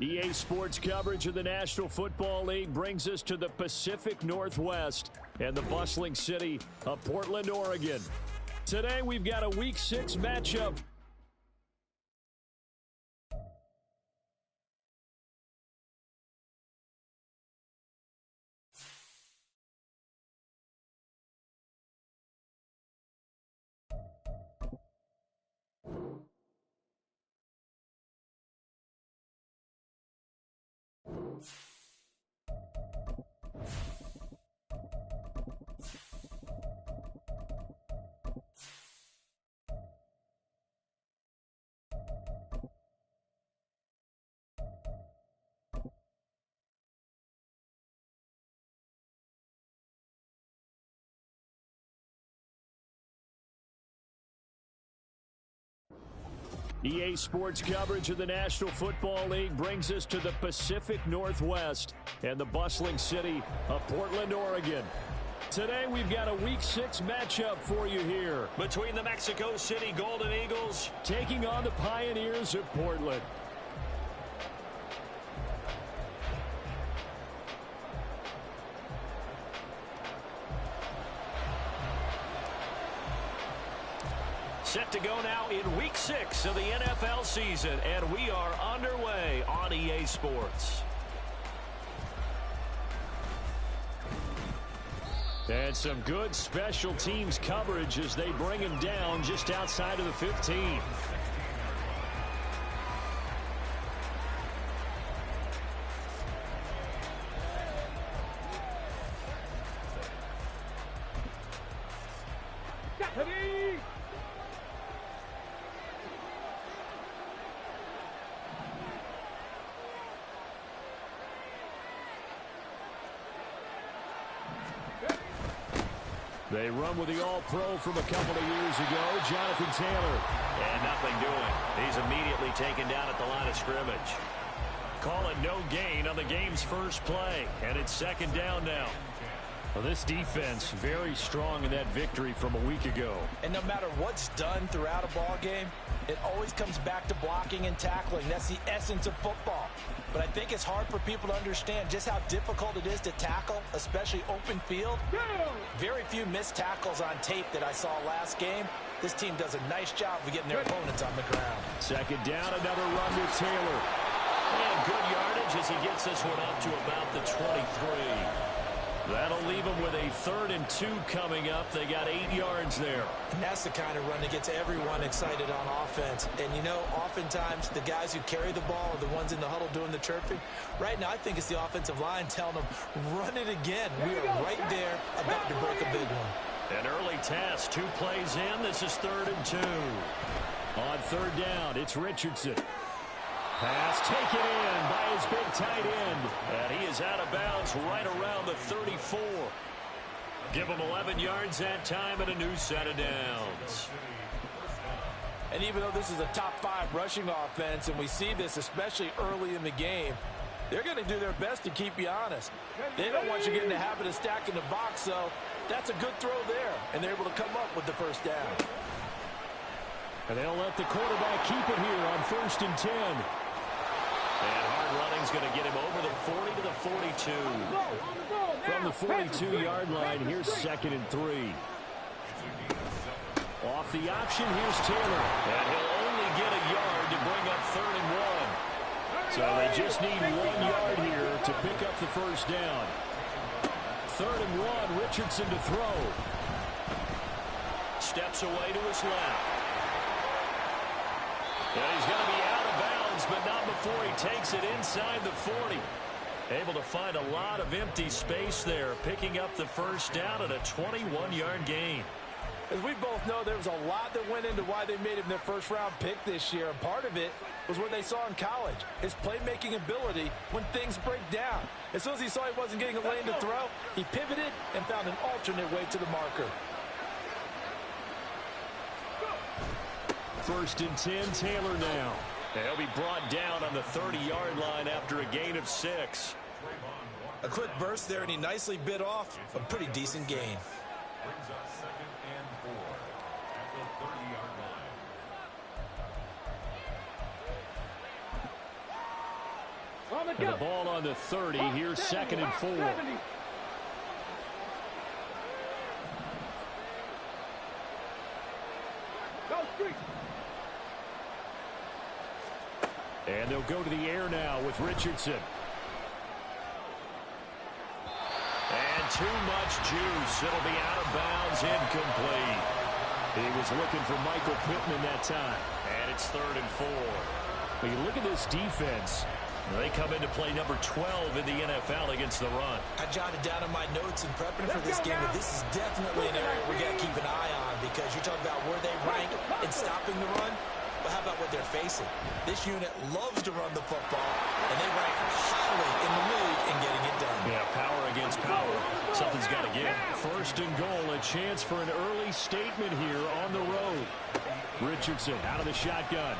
EA Sports coverage of the National Football League brings us to the Pacific Northwest and the bustling city of Portland, Oregon. Today we've got a Week 6 matchup. EA Sports coverage of the National Football League brings us to the Pacific Northwest and the bustling city of Portland, Oregon. Today we've got a Week 6 matchup for you here between the Mexico City Golden Eagles taking on the Pioneers of Portland. Set to go now in Week 6 of the NFL season, and we are underway on EA Sports. And some good special teams coverage as they bring him down just outside of the 15. They run with the All-Pro from a couple of years ago, Jonathan Taylor. And nothing doing. He's immediately taken down at the line of scrimmage. Call it no gain on the game's first play, and it's second down now. Well, this defense very strong in that victory from a week ago. And no matter what's done throughout a ball game, it always comes back to blocking and tackling. That's the essence of football. But I think it's hard for people to understand just how difficult it is to tackle, especially open field. Very few missed tackles on tape that I saw last game. This team does a nice job of getting their opponents on the ground. Second down, another run with Taylor. And good yardage as he gets this one up to about the 23. That'll leave them with a 3rd and 2 coming up. They got 8 yards there. And that's the kind of run that gets everyone excited on offense. And, you know, oftentimes the guys who carry the ball are the ones in the huddle doing the chirping. Right now, I think it's the offensive line telling them, run it again. We are right there about to break a big one. An early test. 2 plays in. This is 3rd and 2. On 3rd down, it's Richardson. Pass taken in by his big tight end. And he is out of bounds right around the 34. Give him 11 yards that time and a new set of downs. And even though this is a top 5 rushing offense, and we see this especially early in the game, they're going to do their best to keep you honest. They don't want you getting the habit of stacking the box, so that's a good throw there. And they're able to come up with the first down. And they'll let the quarterback keep it here on 1st and 10. And hard running's going to get him over the 40 to the 42. From the 42-yard line, here's 2nd and 3. Off the option, here's Taylor. And he'll only get a yard to bring up 3rd and 1. So they just need 1 yard here to pick up the first down. 3rd and 1, Richardson to throw. Steps away to his left. And he's going to be out of bounds, but not before he takes it inside the 40. Able to find a lot of empty space there, picking up the first down at a 21-yard gain. As we both know, there was a lot that went into why they made him their first-round pick this year. And part of it was what they saw in college, his playmaking ability when things break down. As soon as he saw he wasn't getting a lane to throw, he pivoted and found an alternate way to the marker. 1st and 10, Taylor now. He'll be brought down on the 30-yard line after a gain of 6. A quick burst there, and he nicely bit off a pretty decent gain. Brings up 2nd and 4 at the 30-yard line. And the ball on the 30. Here's 2nd and 4. And they'll go to the air now with Richardson. And too much juice. It'll be out of bounds, incomplete. He was looking for Michael Pittman that time. And it's 3rd and 4. But you look at this defense. They come into play number 12 in the NFL against the run. I jotted down in my notes in prepping for this game that this is definitely an area we got to keep an eye on, because you talk about where they rank in stopping the run. But how about what they're facing? This unit loves to run the football, and they rank highly in the league in getting it done. Yeah, power against power. Something's got to give. 1st and goal, a chance for an early statement here on the road. Richardson out of the shotgun.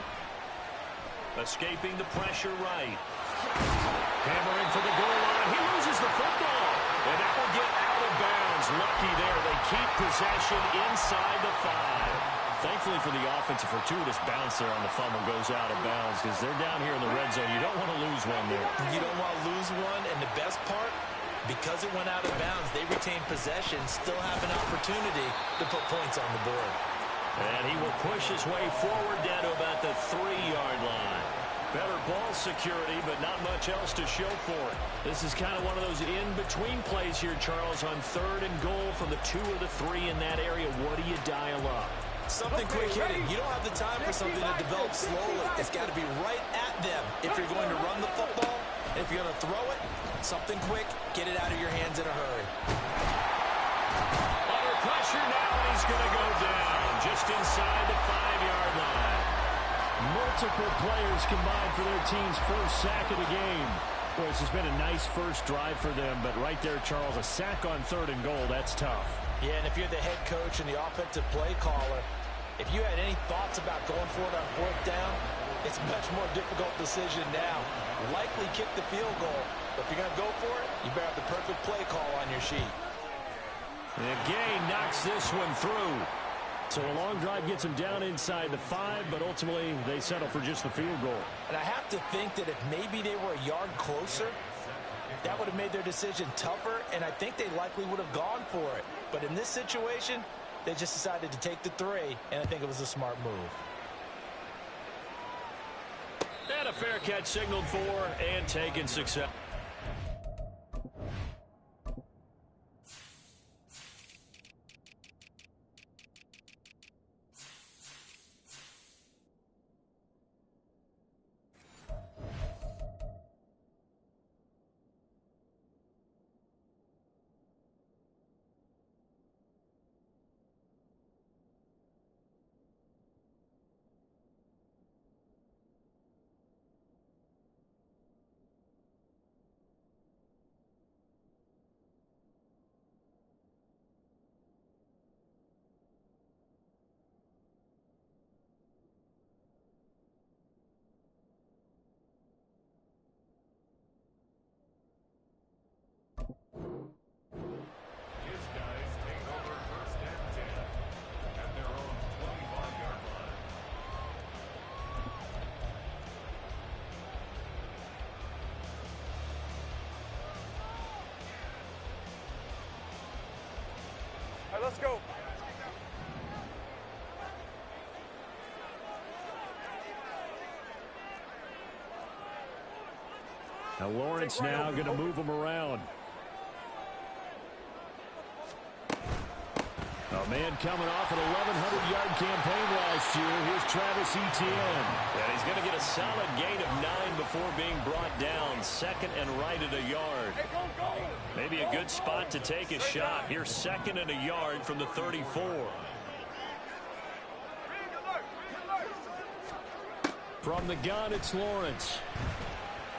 Escaping the pressure right. Hammering for the goal line. He loses the football. And that will get out of bounds. Lucky there. They keep possession inside the 5. Thankfully for the offense, a fortuitous bounce there on the fumble goes out of bounds, because they're down here in the red zone. You don't want to lose one there. You don't want to lose one, and the best part, because it went out of bounds, they retain possession, still have an opportunity to put points on the board. And he will push his way forward down to about the 3-yard line. Better ball security, but not much else to show for it. This is kind of one of those in-between plays here, Charles, on 3rd and goal from the 2 or the 3 in that area. What do you dial up? Something quick hitting. You don't have the time for something to develop slowly. It's got to be right at them if you're going to run the football. And if you're going to throw it, something quick, get it out of your hands in a hurry. Under pressure now, and he's going to go down just inside the 5-yard line. Multiple players combined for their team's first sack of the game. Boy, this has been a nice first drive for them, but right there, Charles, a sack on 3rd and goal, that's tough. Yeah, and if you're the head coach and the offensive play caller, if you had any thoughts about going for it on 4th down, it's a much more difficult decision now. Likely kick the field goal, but if you're going to go for it, you better have the perfect play call on your sheet. And Gay knocks this one through. So a long drive gets him down inside the 5, but ultimately they settle for just the field goal. And I have to think that if maybe they were a yard closer, that would have made their decision tougher, and I think they likely would have gone for it. But in this situation, they just decided to take the 3, and I think it was a smart move. And a fair catch signaled for and taken success. Let's go. Now Lawrence now going to move him around. A man coming off an 1,100-yard campaign last year. Here's Travis Etienne. And he's going to get a solid gain of 9 before being brought down. 2nd and right at a yard. Maybe a good spot to take a shot. Here's 2nd and a yard from the 34. From the gun, it's Lawrence.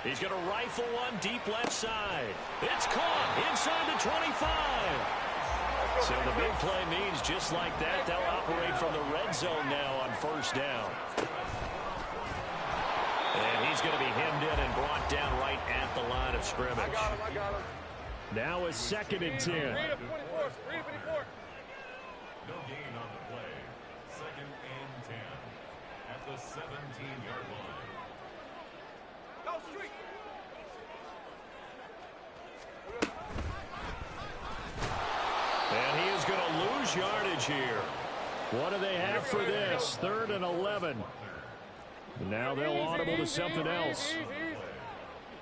He's going to rifle one deep left side. It's caught inside the 25. So the big play means just like that, they'll operate from the red zone now on 1st down. And he's going to be hemmed in and brought down right at the line of scrimmage. I got him. Now a 2nd and 10. No gain on the play. 2nd and 10 at the 17-yard line. Go street. lose yardage here. What do they have for this? 3rd and 11. Now they'll audible to something else.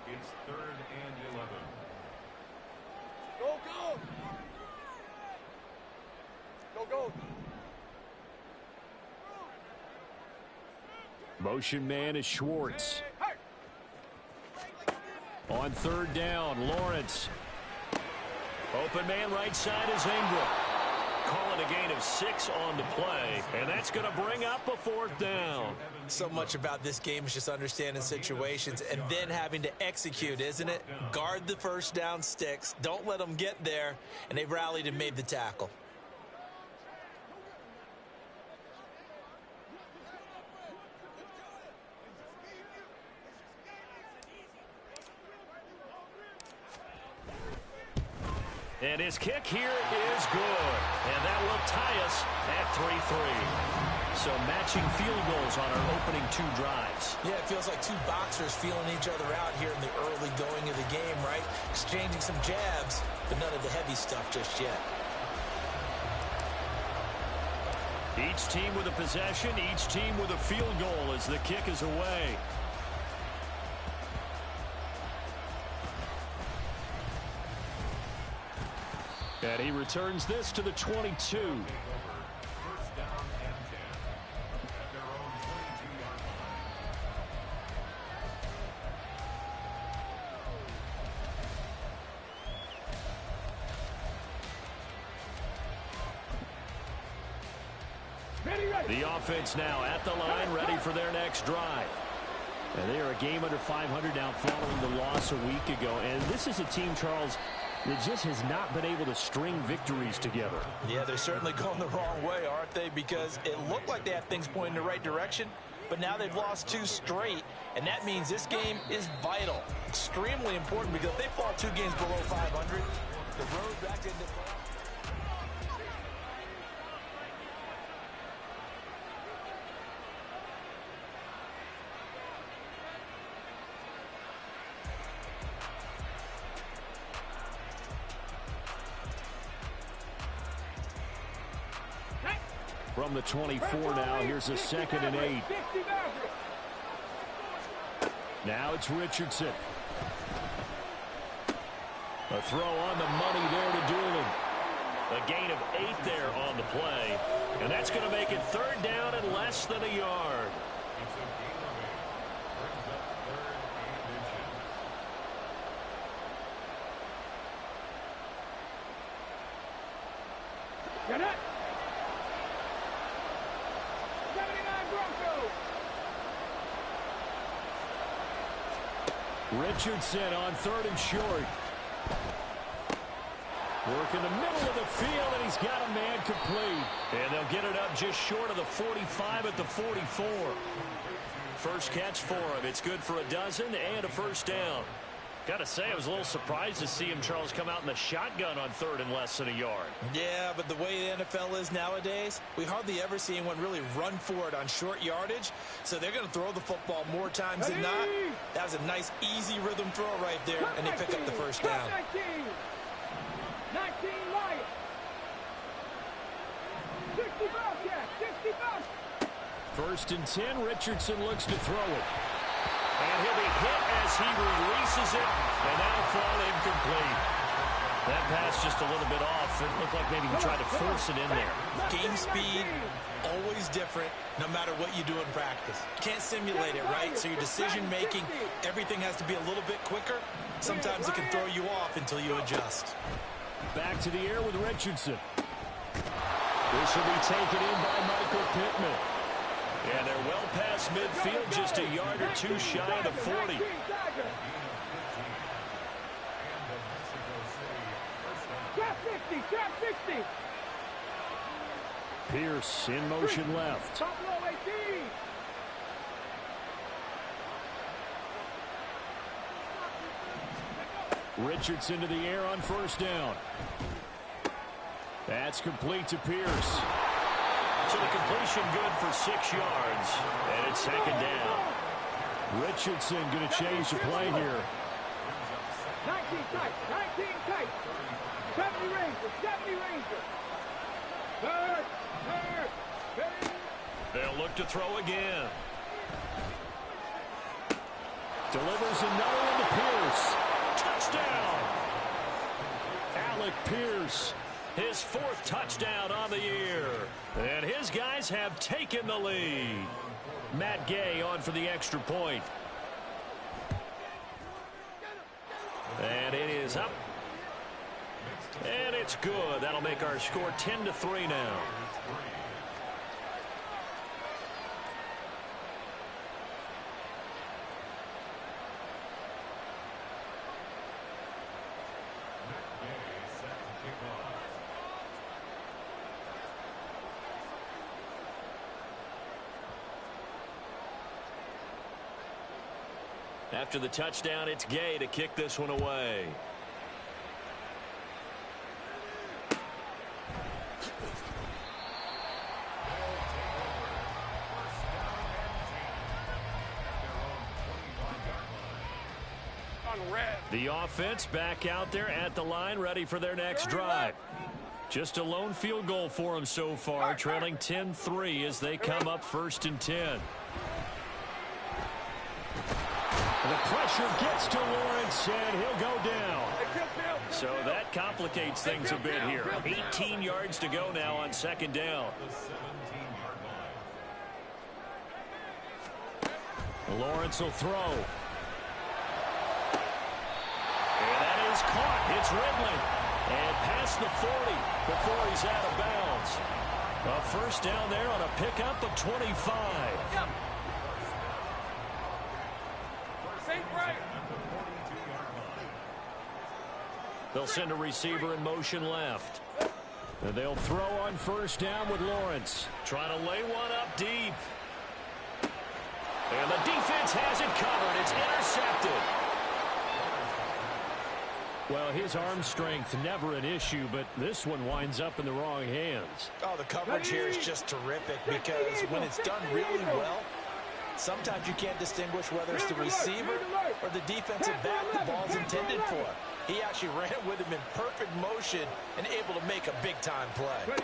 It's 3rd and 11. Go, go. Go, go. Motion man is Schwartz. On 3rd down, Lawrence. Open man right side is Ingram. Calling a gain of 6 on the play, and that's going to bring up a 4th down. So much about this game is just understanding situations and then having to execute, isn't it? Guard the first down sticks. Don't let them get there, and they rallied and made the tackle. And his kick here is good. And that will tie us at 3-3. So matching field goals on our opening 2 drives. Yeah, it feels like 2 boxers feeling each other out here in the early going of the game, right? Exchanging some jabs, but none of the heavy stuff just yet. Each team with a possession, each team with a field goal as the kick is away. And he returns this to the 22. First down and 10 at their own 22-yard line. The offense now at the line, ready for their next drive. And they are a game under 500 now following the loss a week ago. And this is a team, Charles, that just has not been able to string victories together. Yeah, they're certainly going the wrong way, aren't they? Because it looked like they had things pointing in the right direction, but now they've lost 2 straight, and that means this game is vital, extremely important, because if they fall 2 games below 500, the road back into play. From the 24 now, here's a 2nd and 8. Now it's Richardson. A throw on the money there to Doolin. A gain of 8 there on the play. And that's going to make it 3rd down and less than a yard. It's a gain of 8. Brings up 3rd and inches. Get it. 79 Broncos. Richardson on 3rd and short. Work in the middle of the field, and he's got a man complete. And they'll get it up just short of the 45 at the 44. First catch for him. It's good for a dozen and a first down. Got to say, I was a little surprised to see him, Charles, come out in the shotgun on 3rd and less than a yard. Yeah, but the way the NFL is nowadays, we hardly ever see anyone really run for it on short yardage. So they're going to throw the football more times than not. That was a nice, easy rhythm throw right there, and they pick up the first down. 19 Lions. 60 Bobcats. 60 Bobcats. 1st and 10, Richardson looks to throw it. And he'll be hit as he releases it, and that'll fall incomplete. That pass just a little bit off. It looked like maybe he tried to force it in there. Game speed, always different, no matter what you do in practice. You can't simulate it, right? So your decision-making, everything has to be a little bit quicker. Sometimes it can throw you off until you adjust. Back to the air with Richardson. This will be taken in by Michael Pittman. And they're well past midfield, just a yard or 2 shy of the 40. Trap 60, trap 60. Pierce in motion left. Buffalo 18. Richardson to the air on 1st down. That's complete to Pierce. So the completion good for 6 yards, and it's 2nd down. Richardson going to change the play here. 19 tight, 19 tight. 70 Rangers, 70 Rangers. They'll look to throw again. Delivers another into Pierce. Touchdown! Alec Pierce, his 4th touchdown on the year. And his guys have taken the lead. Matt Gay on for the extra point. And it is up. And it's good. That'll make our score 10-3 now. After the touchdown, it's Gay to kick this one away. The offense back out there at the line, ready for their next drive. Just a lone field goal for them so far, trailing 10-3 as they come up 1st and 10. The pressure gets to Lawrence, and he'll go down. So that complicates things a bit here. 18 yards to go now on 2nd down. Lawrence will throw. And that is caught. It's Ridley. And past the 40 before he's out of bounds. A 1st down there on a pickup of 25. They'll send a receiver in motion left. And they'll throw on 1st down with Lawrence. Trying to lay one up deep. And the defense has it covered. It's intercepted. Well, his arm strength never an issue, but this one winds up in the wrong hands. Oh, the coverage here is just terrific because when it's done really well, sometimes you can't distinguish whether it's the receiver or the defensive back the ball's intended for. He actually ran with him in perfect motion and able to make a big-time play.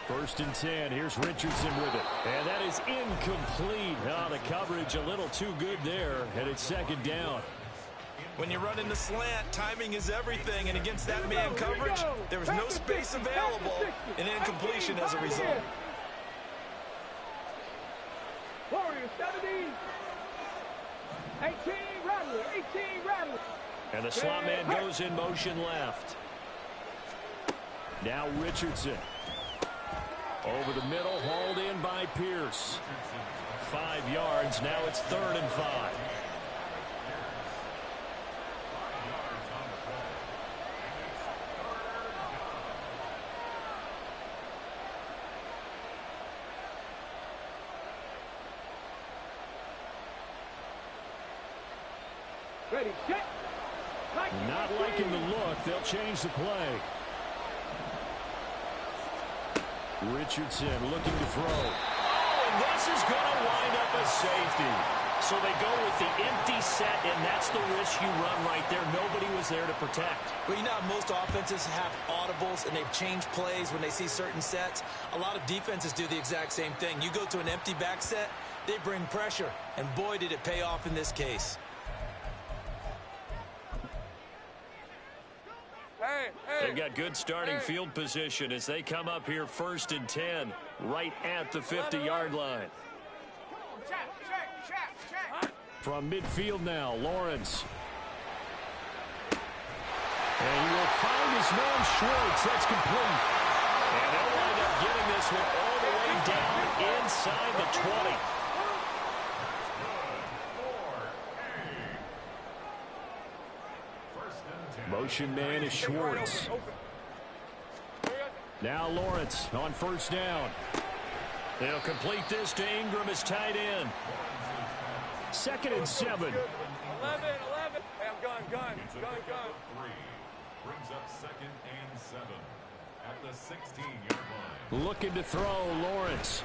1st and 10. Here's Richardson with it. And that is incomplete. Oh, the coverage a little too good there, and it's 2nd down. When you run in the slant, timing is everything, and against that man coverage, there was no space available, and incompletion as a result. Warriors 17. 18 Rattler. 18 Rattler. And the slot man goes in motion left. Now Richardson. Over the middle, hauled in by Pierce. 5 yards. Now it's 3rd and 5. Ready, set. Not liking the look. They'll change the play. Richardson looking to throw. Oh, and this is going to wind up as safety. So they go with the empty set, and that's the risk you run right there. Nobody was there to protect. Well, you know how most offenses have audibles, and they've changed plays when they see certain sets. A lot of defenses do the exact same thing. You go to an empty back set, they bring pressure, and boy, did it pay off in this case. They've got good starting field position as they come up here 1st and 10, right at the 50-yard line. From midfield now, Lawrence. And he will find his man Schwartz. That's complete. And they'll wind up getting this one all the way down inside the 20. Motion man is Schwartz. Now Lawrence on 1st down. They'll complete this to Ingram as tight end. 2nd and 7. 11. Hey, I'm gun. 3. Brings up 2nd and 7 at the 16-yard line. Looking to throw, Lawrence.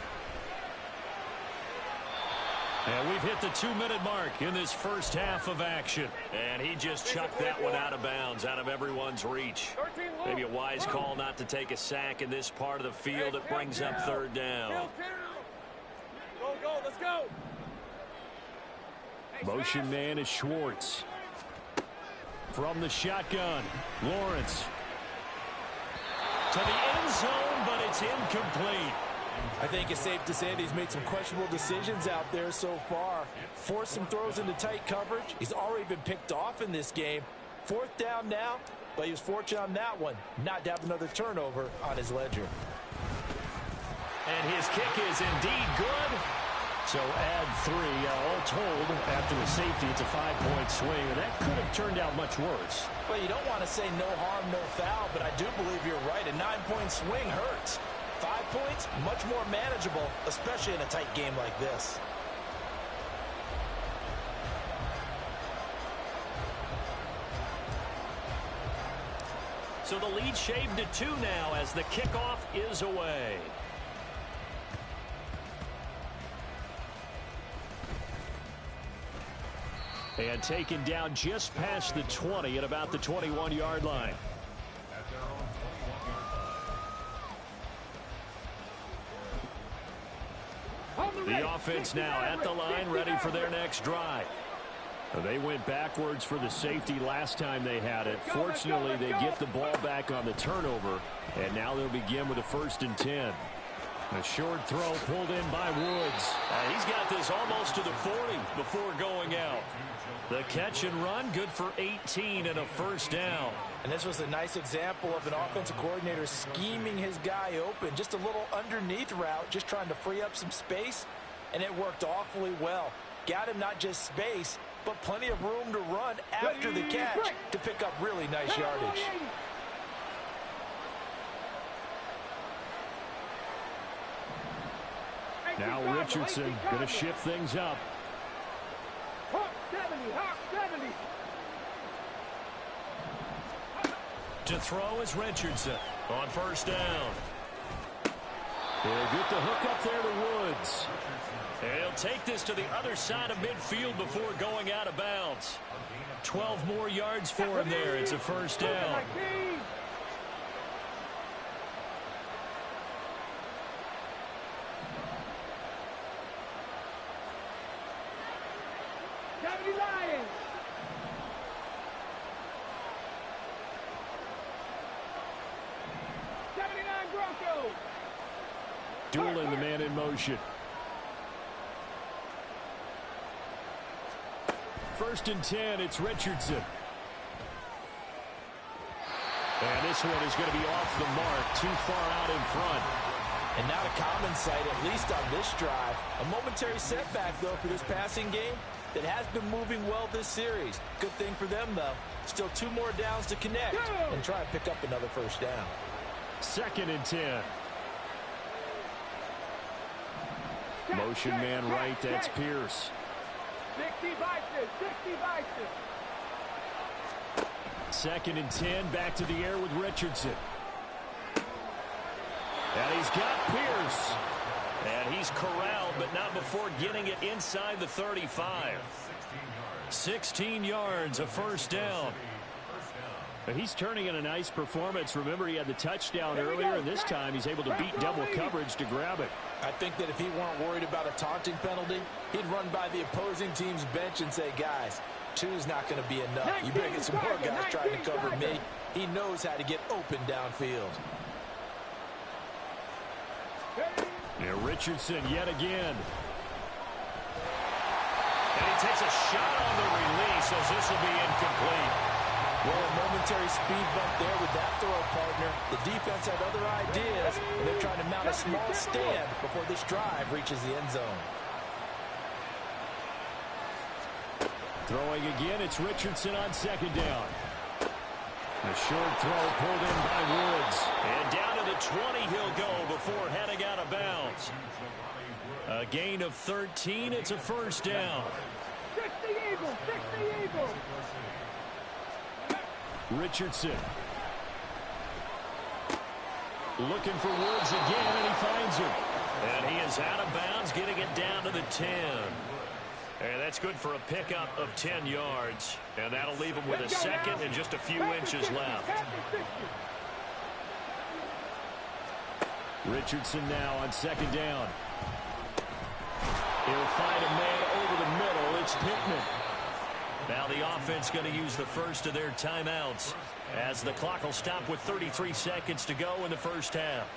And we've hit the 2-minute mark in this first half of action. And he just chucked that one out of bounds, out of everyone's reach. Maybe a wise call not to take a sack in this part of the field. It brings up third down. Go, let's go. Motion man is Schwartz. From the shotgun, Lawrence. To the end zone, but it's incomplete. I think it's safe to say that he's made some questionable decisions out there so far. Forced some throws into tight coverage. He's already been picked off in this game. Fourth down now, but he was fortunate on that one not to have another turnover on his ledger. And his kick is indeed good. So add 3, all told, after the safety, it's a 5-point swing, and that could have turned out much worse. Well, you don't want to say no harm, no foul, but I do believe you're right. A 9-point swing hurts. 5 points, much more manageable, especially in a tight game like this. So the lead shaved to 2 now as the kickoff is away. And taken down just past the 20 at about the 21-yard line. The offense now at the line, ready for their next drive. They went backwards for the safety last time they had it. Fortunately, they get the ball back on the turnover, and now they'll begin with a 1st and 10. A short throw pulled in by Woods. He's got this almost to the 40 before going out. The catch and run, good for 18 and a 1st down. And this was a nice example of an offensive coordinator scheming his guy open. Just a little underneath route, just trying to free up some space, and it worked awfully well. Got him not just space, but plenty of room to run after the catch to pick up really nice yardage. Now Richardson going to shift things up. Hawk 70, Hawk 70. To throw is Richardson on 1st down. He'll get the hook up there to Woods. And he'll take this to the other side of midfield before going out of bounds. 12 more yards for him there. It's a 1st down. Lions. Broncos. Dueling the man in motion. 1st and 10, it's Richardson. And this one is going to be off the mark, too far out in front. And not a common sight, at least on this drive. A momentary setback, though, for this passing game that has been moving well this series. Good thing for them, though. Still 2 more downs to connect and try and pick up another 1st down. 2nd and 10. Motion man right, that's Pierce. 60 Vices, 60 Vices. 2nd and 10, back to the air with Richardson. And he's got Pierce. And he's corralled, but not before getting it inside the 35. 16 yards, a 1st down. But he's turning in a nice performance. Remember, he had the touchdown earlier, and this time he's able to beat double coverage to grab it. I think that if he weren't worried about a taunting penalty, he'd run by the opposing team's bench and say, guys, 2's not going to be enough. You better get some more guys trying to cover me. He knows how to get open downfield. And Richardson yet again. And he takes a shot on the release as this will be incomplete. Well, a momentary speed bump there with that throw partner. The defense had other ideas, and they're trying to mount a small stand before this drive reaches the end zone. Throwing again, it's Richardson on 2nd down. A short throw pulled in by Woods. And down to the 20 he'll go before heading out of bounds. A gain of 13, it's a 1st down. 60 Eagles, 60 Eagles. Richardson. Looking for Woods again, and he finds him. And he is out of bounds, getting it down to the 10. And that's good for a pickup of 10 yards. And that'll leave him with a second and just a few inches left. Richardson now on second down. He'll find a man over the middle. It's Pittman. Now the offense going to use the first of their timeouts as the clock will stop with 33 seconds to go in the first half.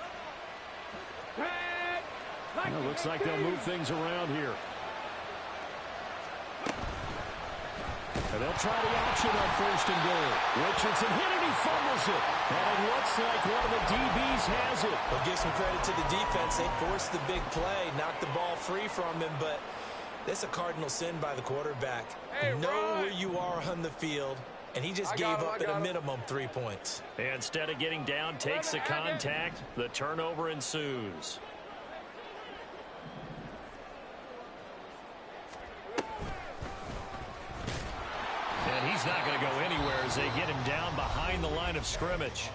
Well, looks like they'll move things around here. And they'll try the option on first and goal. Richardson hit it, he fumbles it. And it looks like one of the DBs has it. We'll give some credit to the defense. They forced the big play, knocked the ball free from him, but that's a cardinal sin by the quarterback. Know where you are on the field, and he just gave up at a minimum 3 points. Instead of getting down, takes the contact. The turnover ensues. And he's not going to go anywhere as they get him down behind the line of scrimmage.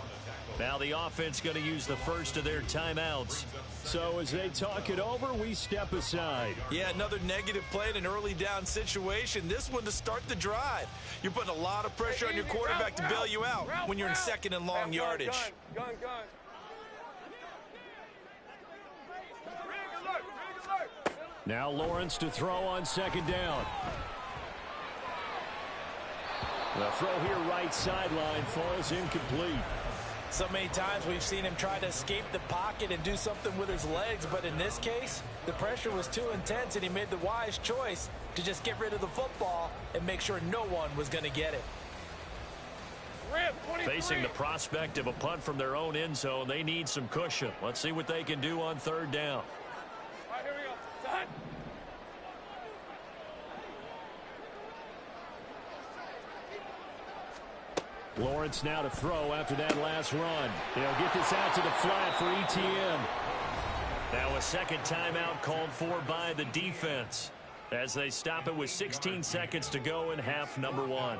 Now the offense going to use the first of their timeouts. So as they talk it over, we step aside. Yeah, another negative play in an early down situation. This one to start the drive. You're putting a lot of pressure on your quarterback to bail you out when you're in second and long yardage. Now Lawrence to throw on second down. The throw here right sideline falls incomplete. So many times we've seen him try to escape the pocket and do something with his legs, but in this case, the pressure was too intense and he made the wise choice to just get rid of the football and make sure no one was going to get it. Facing the prospect of a punt from their own end zone, they need some cushion. Let's see what they can do on third down. All right, here we go. Done. Lawrence now to throw after that last run. He'll get this out to the flat for ETN. Now a second timeout called for by the defense as they stop it with 16 seconds to go in half number one.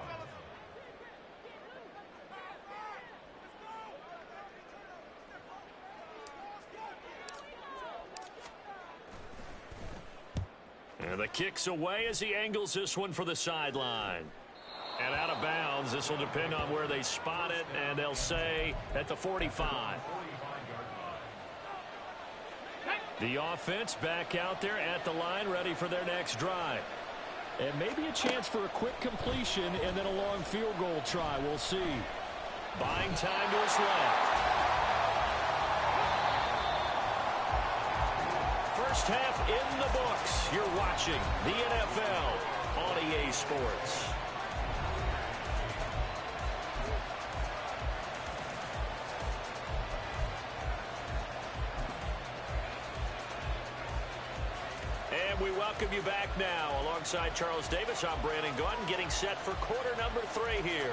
And the kick's away as he angles this one for the sideline. And out of bounds. This will depend on where they spot it, and they'll say at the 45. The offense back out there at the line, ready for their next drive. And maybe a chance for a quick completion and then a long field goal try. We'll see. Buying time to his left. First half in the books. You're watching the NFL on EA Sports. And we welcome you back now. Alongside Charles Davis, I'm Brandon Gunn, getting set for quarter number 3 here.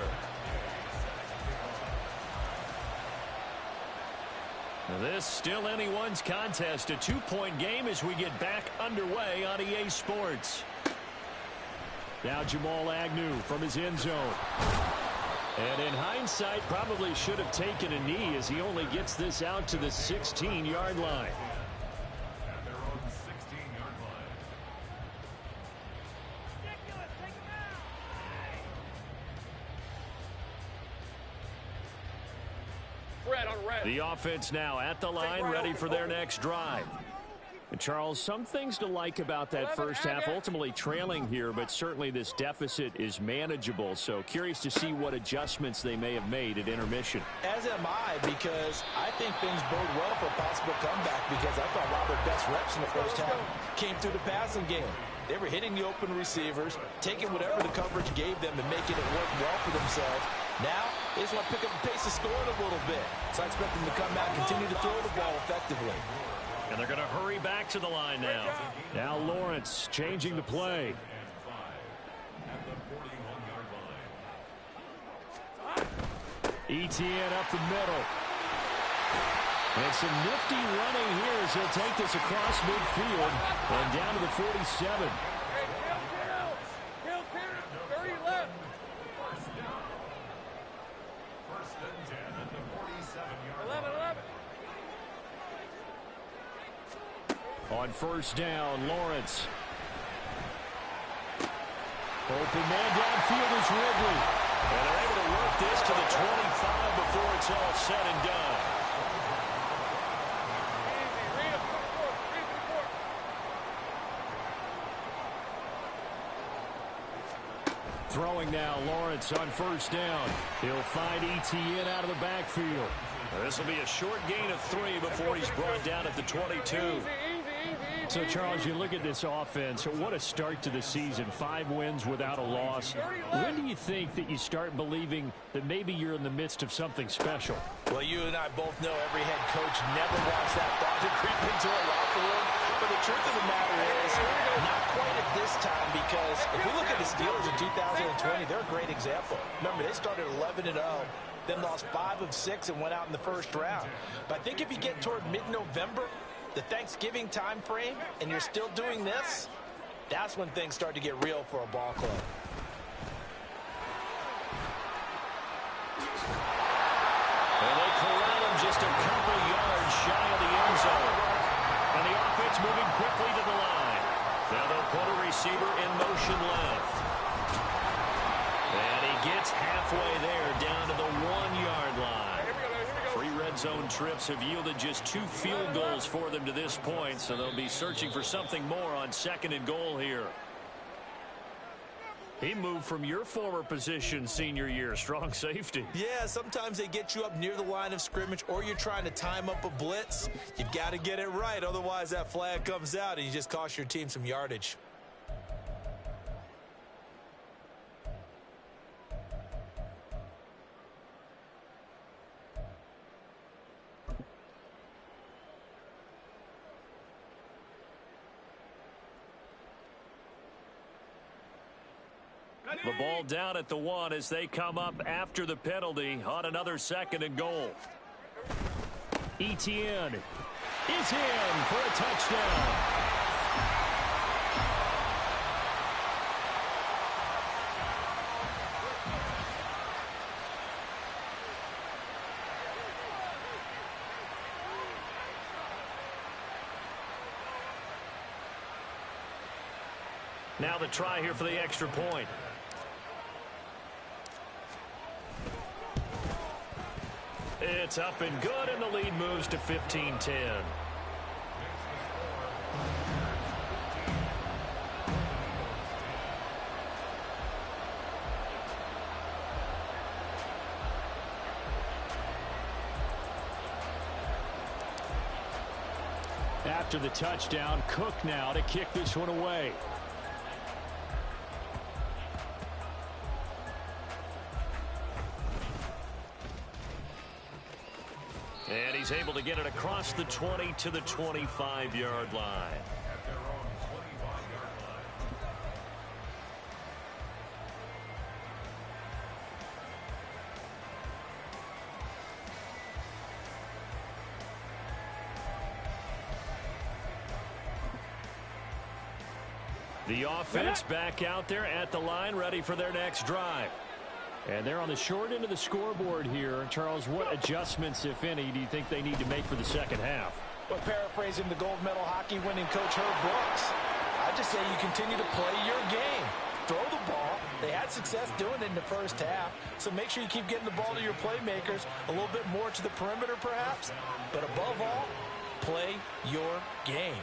This still anyone's contest, a 2-point game as we get back underway on EA Sports. Now Jamal Agnew from his end zone. And in hindsight, probably should have taken a knee as he only gets this out to the 16-yard line. At their own 16-yard line. Red on red. The offense now at the line, ready for their next drive. And Charles, some things to like about that first half, ultimately trailing here, but certainly this deficit is manageable. So curious to see what adjustments they may have made at intermission. As am I, because I think things bode well for a possible comeback, because I thought a lot of their best reps in the first half came through the passing game. They were hitting the open receivers, taking whatever the coverage gave them and making it work well for themselves. Now, they just want to pick up the pace of scoring a little bit. So I expect them to come back and continue to throw the ball effectively. And they're going to hurry back to the line now. Now Lawrence changing the play. At the 41-yard line. ETN up the middle. And some nifty running here as he'll take this across midfield and down to the 47. Hey, kill, 30 left. First down. First and 10 at the 47-yard 11, line. 11. On first down, Lawrence. Open man downfield is Ridley. And they're able to work this to the 25 before it's all said and done. Throwing now, Lawrence on first down. He'll find ETN out of the backfield. This will be a short gain of 3 before he's brought down at the 22. So, Charles, you look at this offense, what a start to the season. 5 wins without a loss. When do you think that you start believing that maybe you're in the midst of something special? Well, you and I both know every head coach never wants that thought to creep into a locker room. But the truth of the matter is, not quite at this time, because if we look at the Steelers in 2020, they're a great example. Remember, they started 11-0. Then lost 5 of 6 and went out in the first round. But I think if you get toward mid-November, the Thanksgiving time frame, and you're still doing this, that's when things start to get real for a ball club. And they corral him just a couple yards shy of the end zone. And the offense moving quickly to the line. Now they'll put a receiver in motion left. And he gets halfway there down to the 1-yard line. 3 red zone trips have yielded just 2 field goals for them to this point, so they'll be searching for something more on 2nd and goal here. He moved from your former position senior year, strong safety. Yeah, sometimes they get you up near the line of scrimmage, or you're trying to time up a blitz. You've got to get it right, otherwise that flag comes out and you just cost your team some yardage. The ball down at the 1 as they come up after the penalty on another 2nd and goal. ETN is in for a touchdown. Now the try here for the extra point. It's up and good, and the lead moves to 15-10. After the touchdown, Cook now to kick this one away. And he's able to get it across the 20 to the 25-yard line. At their own 25-yard line. The offense back out there at the line, ready for their next drive. And they're on the short end of the scoreboard here. Charles, what adjustments, if any, do you think they need to make for the second half? Well, paraphrasing the gold medal hockey winning coach Herb Brooks, I just say you continue to play your game. Throw the ball. They had success doing it in the first half, so make sure you keep getting the ball to your playmakers, a little bit more to the perimeter perhaps, but above all, play your game.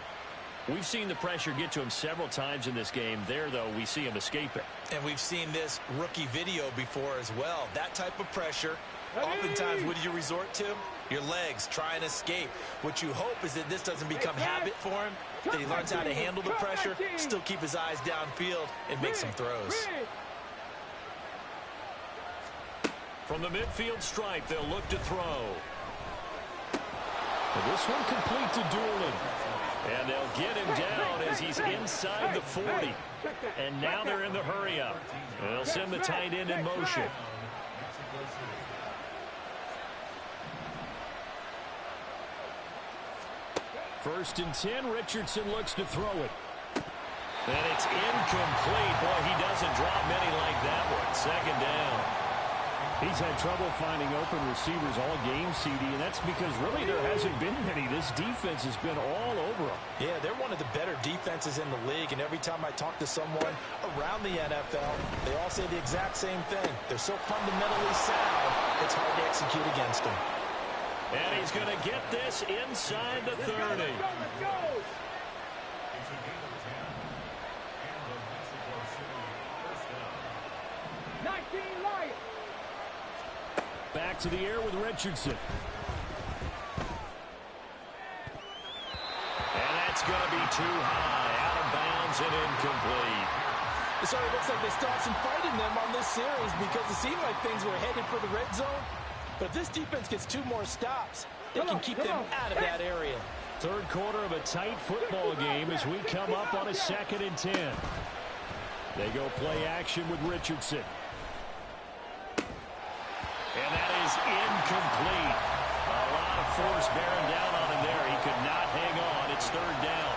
We've seen the pressure get to him several times in this game. There, though, we see him escape it. And we've seen this rookie video before as well. That type of pressure, oftentimes, what do you resort to? Your legs, try and escape. What you hope is that this doesn't become habit for him, that he learns how to handle the pressure, still keep his eyes downfield, and make some throws. From the midfield stripe, they'll look to throw. And this one complete to Doolin. And they'll get him down as he's inside the 40. And now they're in the hurry-up. And they'll send the tight end in motion. First and 10, Richardson looks to throw it. And it's incomplete. Boy, he doesn't drop many like that one. Second down. He's had trouble finding open receivers all game, CD, and that's because really there hasn't been many. This defense has been all over him. Yeah, they're one of the better defenses in the league, and every time I talk to someone around the NFL, they all say the exact same thing. They're so fundamentally sound, it's hard to execute against them. And he's going to get this inside the 30. Let's go. It's a gain of 10. And the Mexico City first down. 19 Lions. Back to the air with Richardson. And that's going to be too high. Out of bounds and incomplete. It sort of looks like they still have some fight in them on this series because it seemed like things were headed for the red zone. But if this defense gets 2 more stops, they can keep them out of that area. Third quarter of a tight football game as we come up on a 2nd and 10. They go play action with Richardson. And that is incomplete. A lot of force bearing down on him there. He could not hang on. It's 3rd down.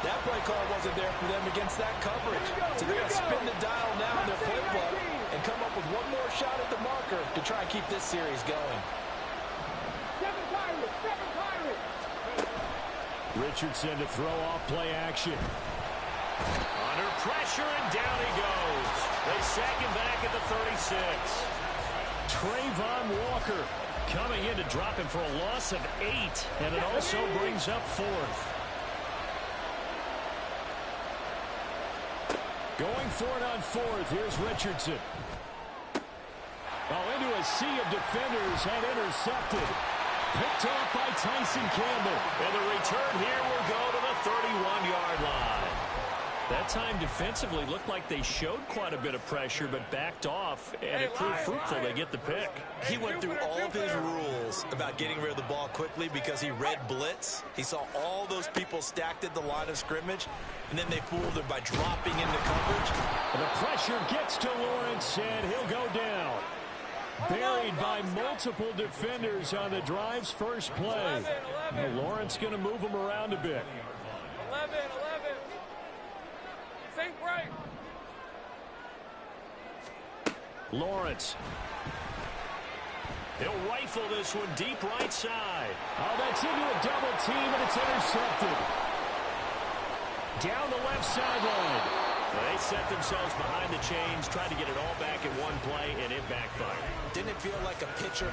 That play call wasn't there for them against that coverage. So they're going to spin the dial now in their playbook and come up with one more shot at the marker to try and keep this series going. 7 Pirates. Richardson to throw off play action. Under pressure, and down he goes. They sack him back at the 36. Trayvon Walker coming in to drop him for a loss of 8, and it also brings up 4th. Going for it on 4th. Here's Richardson. Oh, into a sea of defenders and intercepted. Picked off by Tyson Campbell. And the return here will go to the 31-yard line. That time defensively looked like they showed quite a bit of pressure but backed off, and it proved fruitful. They get the pick. He went through all of his rules about getting rid of the ball quickly because he read blitz. He saw all those people stacked at the line of scrimmage, and then they fooled him by dropping into coverage. And the pressure gets to Lawrence, and he'll go down. Buried by multiple defenders on the drive's first play. Well, Lawrence going to move him around a bit. 11. Think right. Lawrence. He'll rifle this one deep right side. Oh, that's into a double team, and it's intercepted. Down the left sideline. They set themselves behind the chains, tried to get it all back in one play, and it backfired. Didn't it feel like a pitcher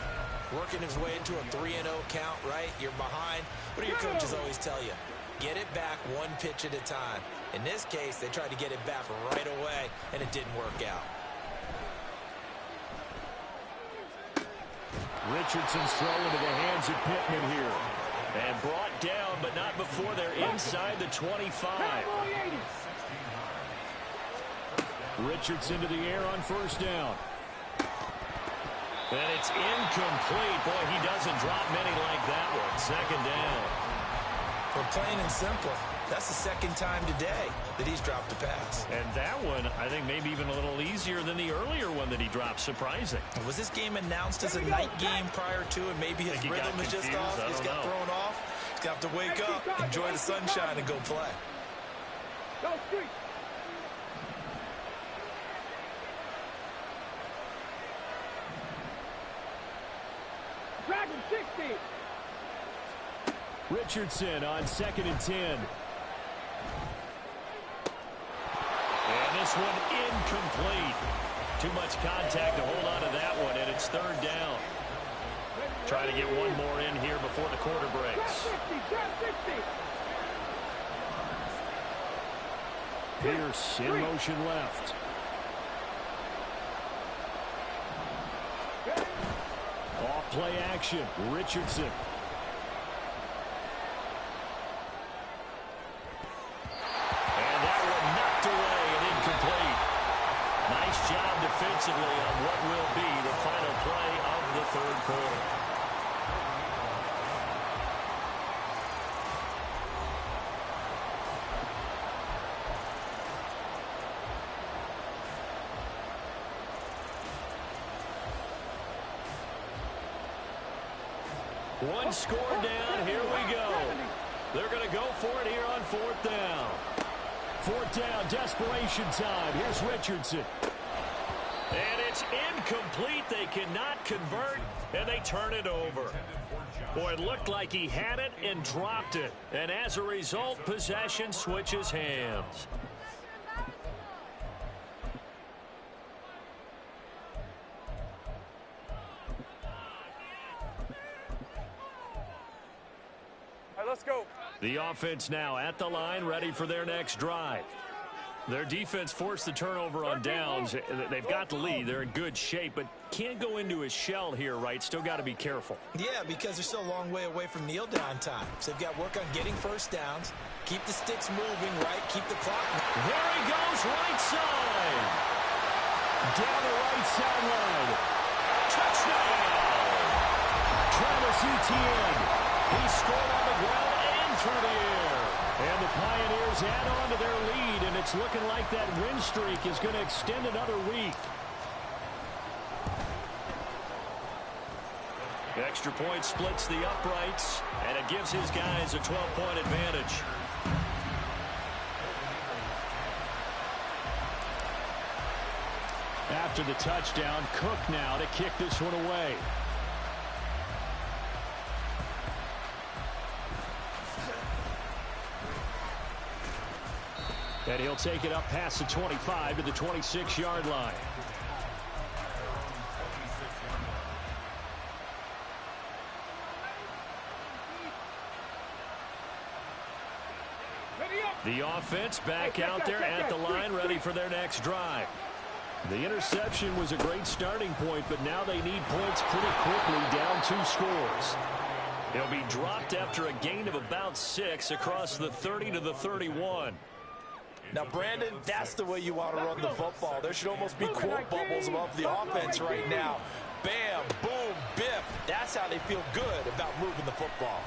working his way into a 3-0 count, right? You're behind. What do your coaches always tell you? Get it back one pitch at a time. In this case, they tried to get it back right away, and it didn't work out. Richardson's throw into the hands of Pittman here. And brought down, but not before they're inside the 25. Richardson to the air on 1st down. And it's incomplete. Boy, he doesn't drop many like that one. 2nd down. For plain and simple, that's the 2nd time today that he's dropped a pass. And that one, I think, maybe even a little easier than the earlier one that he dropped. Surprising. Was this game announced as a night game prior to, and maybe his rhythm is just off? He's got thrown off. He's going to have to wake up, enjoy the sunshine, and go play. Go street. Dragon 60. Richardson on 2nd and 10. And this one incomplete. Too much contact to hold on to that one, and it's 3rd down. Try to get one more in here before the quarter breaks. Pierce in motion left. Off play action. Richardson. And that one knocked away and incomplete. Nice job defensively on what will be the final play of the 3rd quarter. One score down. Here we go. They're going to go for it here on 4th down. 4th down, desperation time. Here's Richardson. And it's incomplete. They cannot convert, and they turn it over. Boy, it looked like he had it and dropped it. And as a result, possession switches hands. All right, let's go. The offense now at the line, ready for their next drive. Their defense forced the turnover on downs. They've got the lead. They're in good shape, but can't go into a shell here, right? Still got to be careful. Yeah, because they're still a long way away from kneel down time. So they've got to work on getting first downs, keep the sticks moving, right? Keep the clock. There he goes, right side. Down the right sideline. Touchdown. Travis Etienne. He scored on the ground and through the air. And the Pioneers add on to their lead, and it's looking like that win streak is going to extend another week. Extra point splits the uprights, and it gives his guys a 12-point advantage. After the touchdown, Cook now to kick this one away. And he'll take it up past the 25 to the 26-yard line. The offense back out there at the line, ready for their next drive. The interception was a great starting point, but now they need points pretty quickly, down 2 scores. They'll be dropped after a gain of about 6 across the 30 to the 31. Now, Brandon, that's the way you want to run the football. There should almost be quote bubbles above the offense right now. Bam, boom, biff. That's how they feel good about moving the football.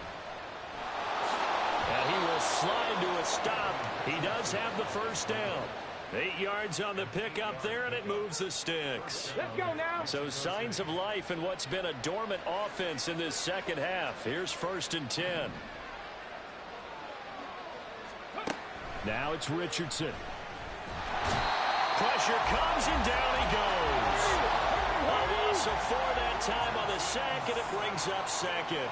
And he will slide to a stop. He does have the first down. 8 yards on the pickup there, and it moves the sticks. Let's go now. So signs of life in what's been a dormant offense in this second half. Here's 1st and 10. Now it's Richardson. Pressure comes, and down he goes. A loss of 4 that time on the sack, and it brings up 2nd.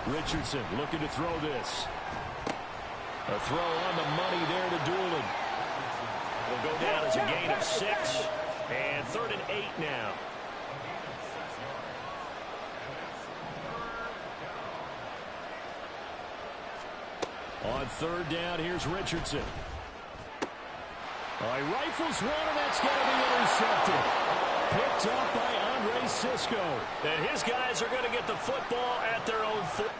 Richardson looking to throw this. A throw on the money there to Doolin. Will go down as a gain of 6. And 3rd and 8 now. On 3rd down, here's Richardson. All right, rifles one, and that's going to be intercepted. Picked up by Andre Sisco. And his guys are going to get the football at their own foot.